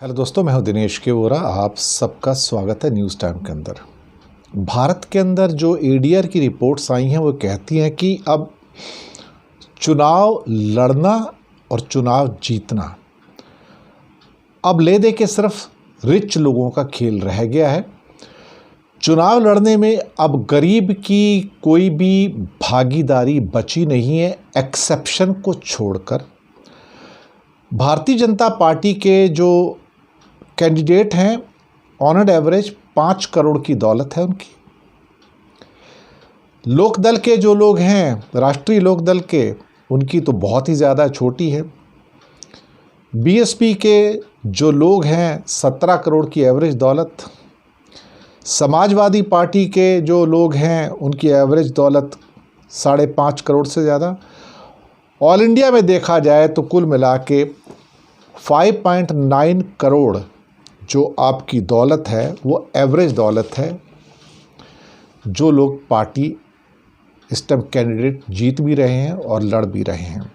Hello दोस्तों, मैं हूं दिनेश के वोरा। आप सबका स्वागत है न्यूज़ टाइम के अंदर। भारत के अंदर जो एडीआर की रिपोर्ट्स आई हैं वो कहती हैं कि अब चुनाव लड़ना और चुनाव जीतना अब ले दे के सिर्फ रिच लोगों का खेल रह गया है। चुनाव लड़ने में अब गरीब की कोई भी भागीदारी बची नहीं है, एक्सेप्शन को छोड़कर। भारतीय जनता पार्टी के जो कैंडिडेट हैं, ऑन एवरेज 5 करोड़ की दौलत है उनकी। लोकदल के जो लोग हैं, राष्ट्रीय लोकदल के, उनकी तो बहुत ही ज़्यादा छोटी है। बीएसपी के जो लोग हैं, 17 करोड़ की एवरेज दौलत। समाजवादी पार्टी के जो लोग हैं, उनकी एवरेज दौलत 5.5 करोड़ से ज़्यादा। ऑल इंडिया में देखा जाए तो कुल मिला के 5.9 करोड़ जो आपकी दौलत है वो एवरेज दौलत है। जो लोग पार्टी इस टाइम कैंडिडेट जीत भी रहे हैं और लड़ भी रहे हैं।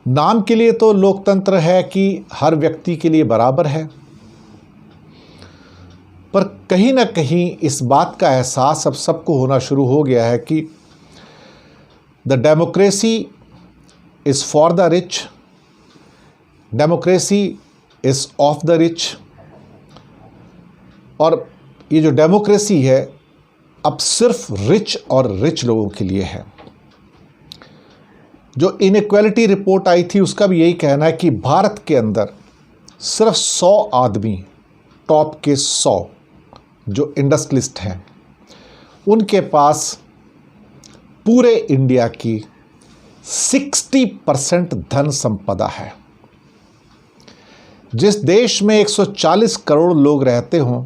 नाम के लिए तो लोकतंत्र है कि हर व्यक्ति के लिए बराबर है, पर कहीं ना कहीं इस बात का एहसास अब सबको होना शुरू हो गया है कि the democracy is for the rich, democracy is of the rich. और ये जो डेमोक्रेसी है अब सिर्फ रिच और रिच लोगों के लिए है। जो इनइक्वालिटी रिपोर्ट आई थी उसका भी यही कहना है कि भारत के अंदर सिर्फ 100 आदमी, टॉप के 100 जो इंडस्ट्रियलिस्ट हैं, उनके पास पूरे इंडिया की 60% धन संपदा है। जिस देश में 140 करोड़ लोग रहते हों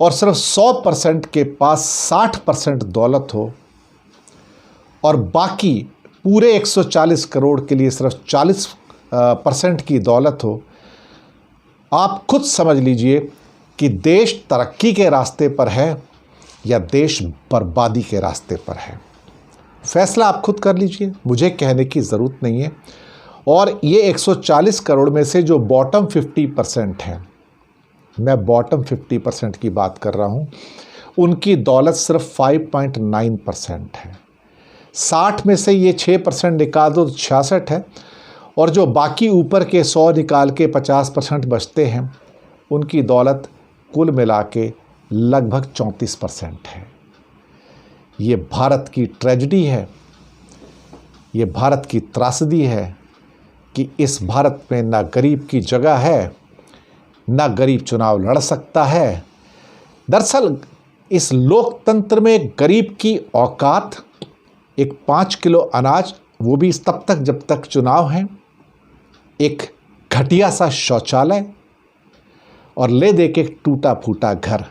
और सिर्फ 100% के पास 60% दौलत हो और बाकी पूरे 140 करोड़ के लिए सिर्फ 40% की दौलत हो, आप खुद समझ लीजिए कि देश तरक्की के रास्ते पर है या देश बर्बादी के रास्ते पर है। फैसला आप खुद कर लीजिए, मुझे कहने की ज़रूरत नहीं है। और ये 140 करोड़ में से जो बॉटम 50% है, मैं बॉटम 50% की बात कर रहा हूँ, उनकी दौलत सिर्फ 5.9% है। 60 में से ये 6% निकाल दो तो 66 है, और जो बाकी ऊपर के 100 निकाल के 50% बचते हैं, उनकी दौलत कुल मिला के लगभग 34% है। ये भारत की ट्रेजेडी है, ये भारत की त्रासदी है कि इस भारत में ना गरीब की जगह है, ना गरीब चुनाव लड़ सकता है। दरअसल इस लोकतंत्र में गरीब की औकात एक 5 किलो अनाज, वो भी तब तक जब तक चुनाव है, एक घटिया सा शौचालय और ले दे के टूटा फूटा घर।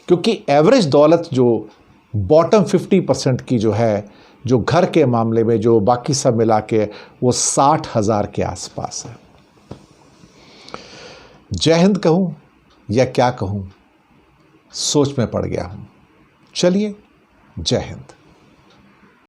क्योंकि एवरेज दौलत जो बॉटम 50% की जो है, जो घर के मामले में जो बाकी सब मिला के वो 60,000 के आसपास है। जय हिंद कहूँ या क्या कहूँ, सोच में पड़ गया हूँ। चलिए, जय हिंद।